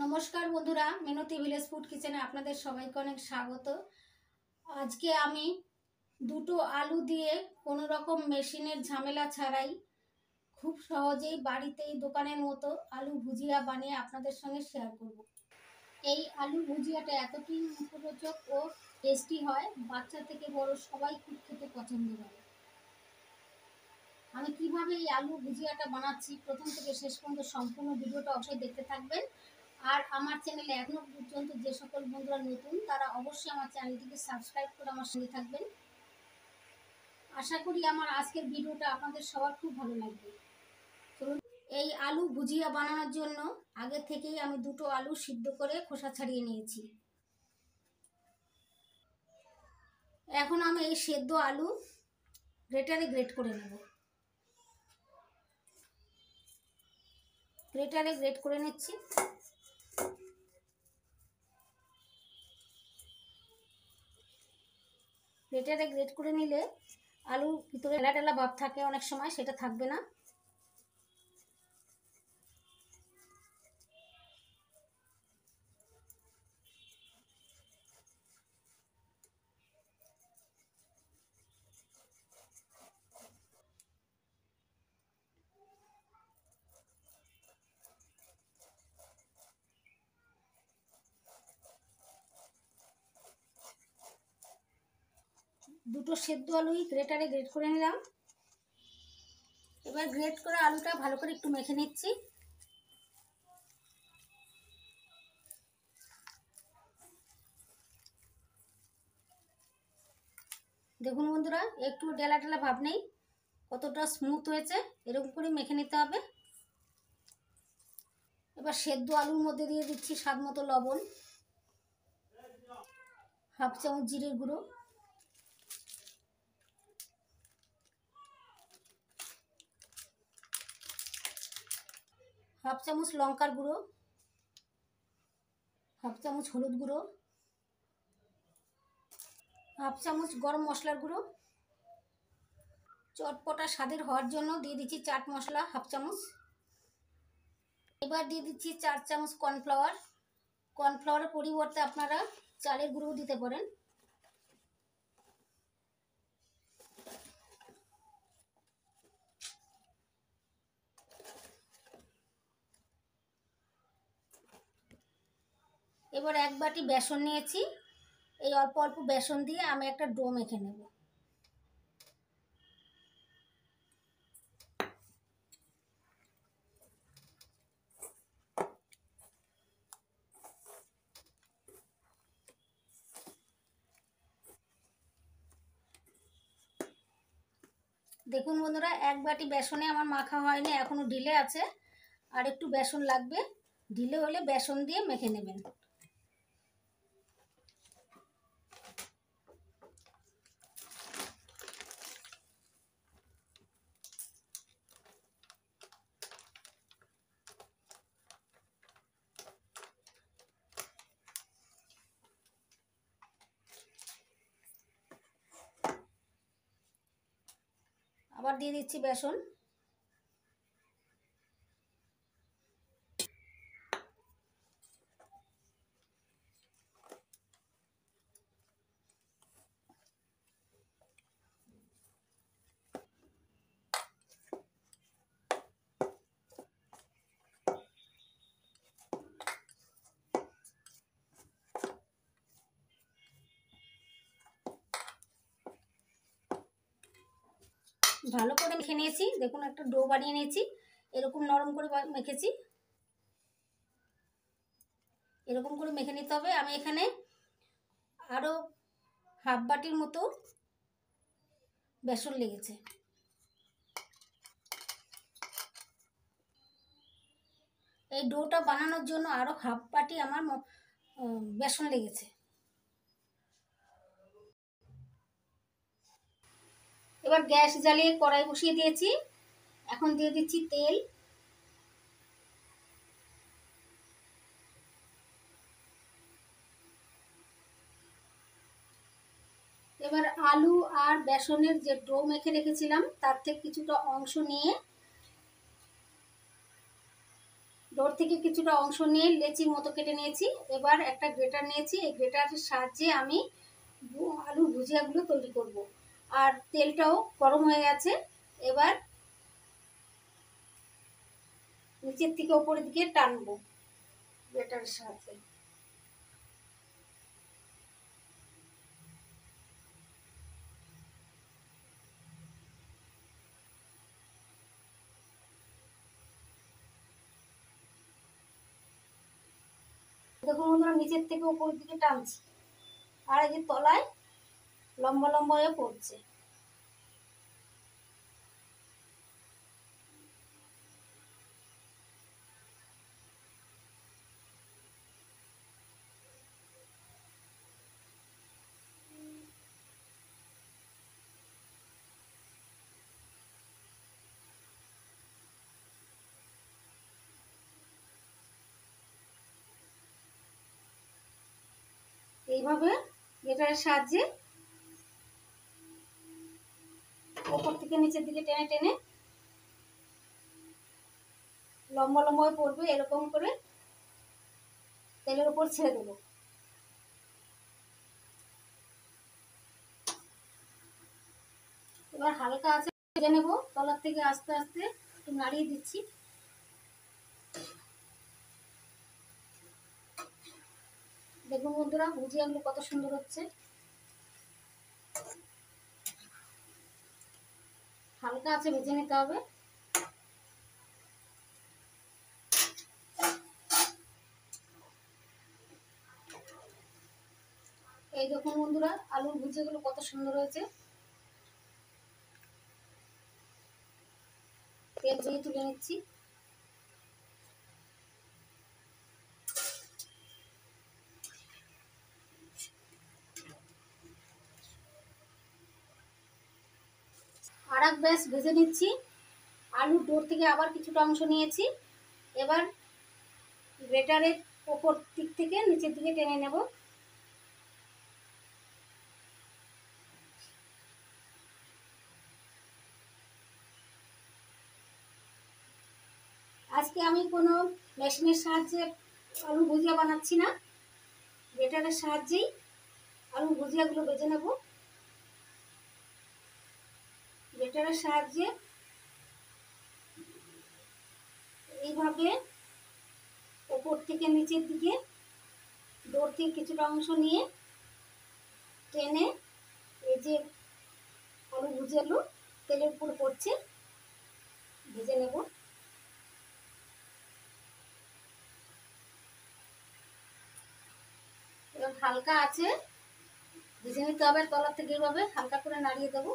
নমস্কার বন্ধুরা, মিনতি village food কিচেনে আপনাদের সবাইকে অনেক স্বাগত। আজকে আমি দুটো আলু দিয়ে কোনো রকম মেশিনের ঝামেলা ছাড়াই খুব সহজেই বাড়িতেই দোকানের মতো আলু ভুজিয়া বানিয়ে আপনাদের সঙ্গে শেয়ার করব। এই আলু ভুজিয়াটা এতটাই মুখরোচক ও টেস্টি হয়, বাচ্চা থেকে বড় সবাই খুব খেতে পছন্দ করে। আমি কিভাবে এই আলু ভুজিয়াটা বানাচ্ছি প্রথম থেকে শেষ পর্যন্ত সম্পূর্ণ ভিডিওটা অবশ্যই দেখতে থাকবেন। আর আমার চ্যানেলে এখনো পর্যন্ত যে সকল বন্ধুরা নতুন তারা অবশ্যই আমার চ্যানেলটিকে সাবস্ক্রাইব করে আমার সঙ্গে থাকবেন। আশা করি আমার আজকের ভিডিওটা আপনাদের সবার খুব ভালো লাগবে। চলুন, এই আলু ভুজিয়া বানানোর জন্য আগে থেকেই আমি দুটো আলু সিদ্ধ করে খোসা ছাড়িয়ে নিয়েছি। এখন আমি এই সেদ্ধ আলু গ্রেটারে গ্রেট করে নেব। গ্রেটারে গ্রেট করে নিচ্ছি। গ্রেটারে গ্রেট করে নিলে আলুর ভিতরে ঢেলা ঢেলা ভাব থাকে, অনেক সময় সেটা থাকবে না। দুটো সেদ্ধ আলুই গ্রেটারে গ্রেট করে নিলাম। এবার গ্রেট করে আলুটা ভালো করে একটু মেখে নিচ্ছি। দেখুন বন্ধুরা, একটু ডেলা ডেলা ভাব নেই, কতটা স্মুথ হয়েছে, এরকম করে মেখে নিতে হবে। এবার সেদ্ধ আলুর মধ্যে দিয়ে দিচ্ছি স্বাদ মতো লবণ, হাফ চামচ জিরের গুঁড়ো, হাফ চামচ লঙ্কার গুঁড়ো, হাফ চামচ হলুদ গুঁড়ো, হাফ চামচ গরম মশলার গুঁড়ো, চটপটা স্বাদের হওয়ার জন্য দিয়ে দিচ্ছি চাট মশলা হাফ চামচ। এবার দিয়ে দিচ্ছি 4 চামচ কর্নফ্লাওয়ার। কর্নফ্লাওয়ারের পরিবর্তে আপনারা চালের গুঁড়ো দিতে পারেন। এবার 1 বাটি বেসন নিয়েছি, এই অল্প অল্প বেসন দিয়ে আমি একটা ডো মেখে নেব। দেখুন বন্ধুরা, 1 বাটি বেসনে আমার মাখা হয়নি, এখনো ঢিলে আছে, আর একটু বেসন লাগবে। ঢিলে হলে বেসন দিয়ে মেখে নেবেন। আবার দিয়ে দিচ্ছি বেসন। ভালো করে মেখে নিয়েছি, দেখুন একটা ডো বানিয়ে নিয়েছি, এরকম নরম করে মেখেছি। এরকম করে মেখে নিতে হবে। আমি এখানে আরও হাফ বাটির মতো বেসন লেগেছে। এই ডোটা বানানোর জন্য আরও হাফ বাটি আমার বেসন লেগেছে। এবার গ্যাস জ্বালিয়ে কড়াই বসিয়ে দিয়েছি, এখন দিয়ে দিচ্ছি তেল। এবার আলু আর বেসনের যে ডো মেখে রেখেছিলাম তার থেকে কিছুটা অংশ নিয়ে ডোর থেকে কিছুটা অংশ নিয়ে লেচির মতো কেটে নিয়েছি। এবার একটা গ্রেটার নিয়েছি, এই গ্রেটারের সাহায্যে আমি আলু ভুজিয়াগুলো তৈরি করব। আর তেলটাও গরম হয়ে গেছে। এবার নিচের থেকে উপরের দিকে টানবো গ্রেটারের সাহায্যে। দেখুন বন্ধুরা, নিচের থেকে উপরের দিকে টানছি, আর এই যে তলায় লম্বা লম্বা হয়ে পড়ছে। এইভাবে গ্রেটারের সাহায্যে উপর থেকে নিচের দিকে টেনে টেনে লম্বা লম্বা হয়ে পড়বে, এরকম করে তেলের উপর ছেড়ে দেবো। এবার হালকা আছে ভেজে নেবো, তলার থেকে আস্তে আস্তে একটু নাড়িয়ে দিচ্ছি। দেখুন বন্ধুরা, ভুজিয়াগুলো কত সুন্দর হচ্ছে। হালকা আছে ভেজে নিতে হবে। এই দেখুন বন্ধুরা, আলুর ভুজিয়াগুলো কত সুন্দর হয়েছে। তেল দিয়ে তুলে নিচ্ছি। আর এক ব্যাস ভেজে নিচ্ছি। আলুর ডোর থেকে আবার কিছুটা অংশ নিয়েছি। এবার গ্রেটারের ওপর দিক থেকে নিচের দিকে টেনে নেব। আজকে আমি কোনো মেশিনের সাহায্যে আলু ভুজিয়া বানাচ্ছি না, গ্রেটারের সাহায্যেই আলু ভুজিয়াগুলো ভেজে নেব। গ্রেটারের সাহায্যে এইভাবে ওপর থেকে নিচের দিকে ডোর থেকে কিছুটা অংশ নিয়ে টেনে এই যে আলু ভুজিয়াগুলো তেলের উপর পড়ছে, ভেজে নেব। এবং হালকা আছে ভেজে নিতে হবে, তলার থেকে এইভাবে হালকা করে নাড়িয়ে দেবো।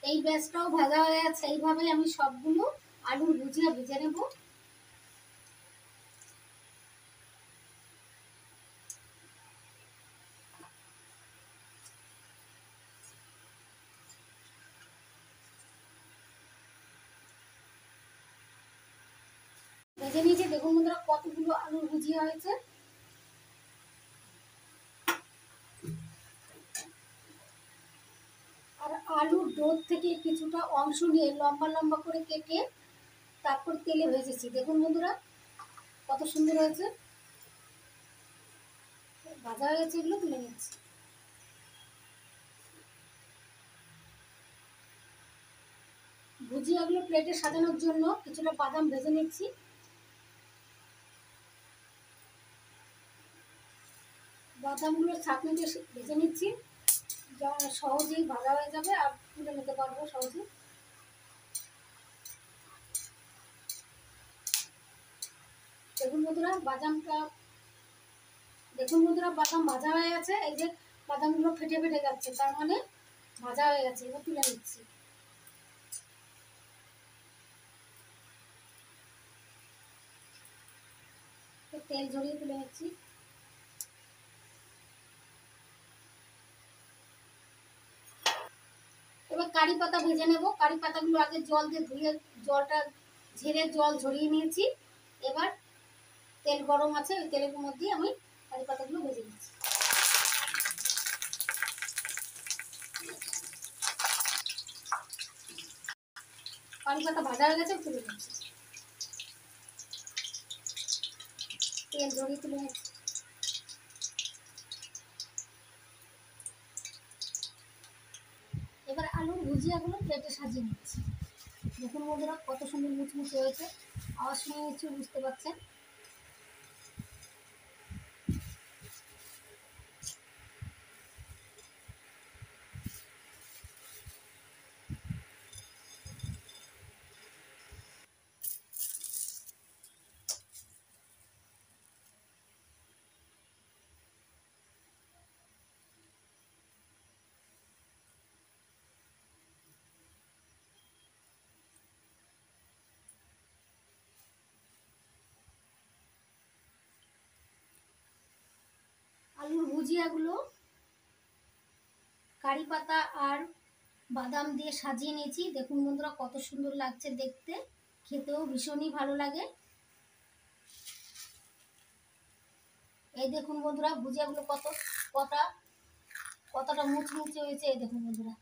এই ব্যাচটাও ভাজা হয়ে আছে। এইভাবেই আমি সবগুলো আলুর ভুজিয়া ভেজে নেব। ভেজে নিয়েছি, দেখুন বন্ধুরা কতগুলো আলুর ভুজিয়া হয়েছে। আর আলুর ডোর থেকে কিছুটা অংশ নিয়ে লম্বা লম্বা করে কেটে তারপর তেলে ভেজেছি। দেখুন বন্ধুরা কত সুন্দর হয়েছে। ভাজা হয়ে গেছে, এগুলো তুলে নিচ্ছি। ভুজিয়াগুলো প্লেটে সাজানোর জন্য কিছুটা বাদাম ভেজে নিচ্ছি। বাদামগুলো ছাঁকনিতে ভেজে নিচ্ছি, সহজেই ভাজা হয়ে যাবে আর তুলে নিতে পারবো সহজে। দেখুন বন্ধুরা বাদাম ভাজা হয়ে গেছে। এই যে বাদামগুলো ফেটে ফেটে যাচ্ছে, তার মানে ভাজা হয়ে গেছে। এবার তুলে নিচ্ছি। তেল ঝরিয়ে তুলে নিচ্ছি। এবার কারি পাতা ভেজে নেব। কারি পাতাগুলো আগে জল দিয়ে ধুয়ে জলটা ঝেড়ে জল ঝরিয়ে নিয়েছি। এবার তেল গরম আছে, ওই তেলের মধ্যে আমি কারি পাতাগুলো ভেজে নিচ্ছি। কারি পাতা ভাজা হয়ে গেছে, তুলে নিচ্ছি। তেল জড়িয়ে তুলে নিচ্ছি। এবার আলুর ভুজিয়াগুলো প্লেটে সাজিয়ে নিচ্ছি। দেখুন বন্ধুরা কত সুন্দর মুচমুচে হয়েছে, আওয়াজ শুনে নিশ্চয়ই বুঝতে পারছেন। আলুর ভুজিয়াগুলো কারি পাতা আর বাদাম দিয়ে সাজিয়ে নিয়েছি। দেখুন বন্ধুরা কত সুন্দর লাগছে দেখতে, খেতেও ভীষণই ভালো লাগে। এই দেখুন বন্ধুরা ভুজিয়াগুলো কতটা মুচমুচে হয়েছে। এই দেখুন বন্ধুরা,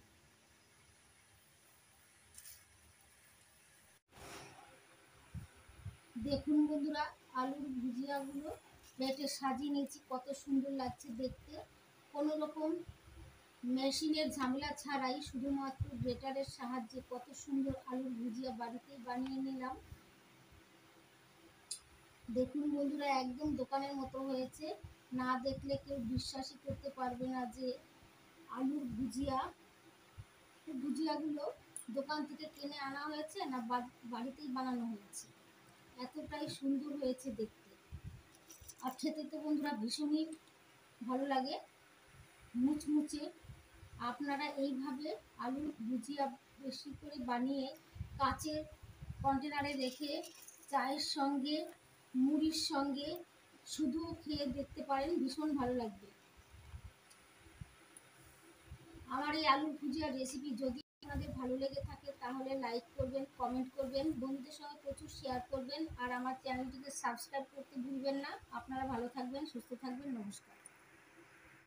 দেখুন বন্ধুরা আলুর ভুজিয়াগুলো প্লেটে সাজিয়ে নিয়েছি, কত সুন্দর লাগছে দেখতে। কোনো রকম মেশিনের ঝামেলা ছাড়াই শুধুমাত্র গ্রেটারের সাহায্যে কত সুন্দর আলুর ভুজিয়া বাড়িতেই বানিয়ে নিলাম। দেখুন বন্ধুরা একদম দোকানের মতো হয়েছে, না দেখলে কেউ বিশ্বাসই করতে পারবে না যে আলুর ভুজিয়াগুলো দোকান থেকে কিনে আনা হয়েছে না বাড়িতেই বানানো হয়েছে। এতটাই সুন্দর হয়েছে দেখতে, আর খেতে তো বন্ধুরা ভীষণই ভালো লাগে, মুচমুচে। আপনারা এইভাবে আলুর ভুজিয়া বেশি করে বানিয়ে কাচের কন্টেনারে রেখে চায়ের সঙ্গে মুড়ির সঙ্গে শুধু খেয়ে দেখতে পারেন, ভীষণ ভালো লাগবে। আমার এই আলুর ভুজিয়ার রেসিপি যদি আপনাদের ভালো লেগে থাকে তাহলে লাইক করবেন, কমেন্ট করবেন, বন্ধুদের সঙ্গে প্রচুর শেয়ার করবেন, আর আমার চ্যানেলটিকে সাবস্ক্রাইব করতে ভুলবেন না। আপনারা ভালো থাকবেন, সুস্থ থাকবেন, নমস্কার।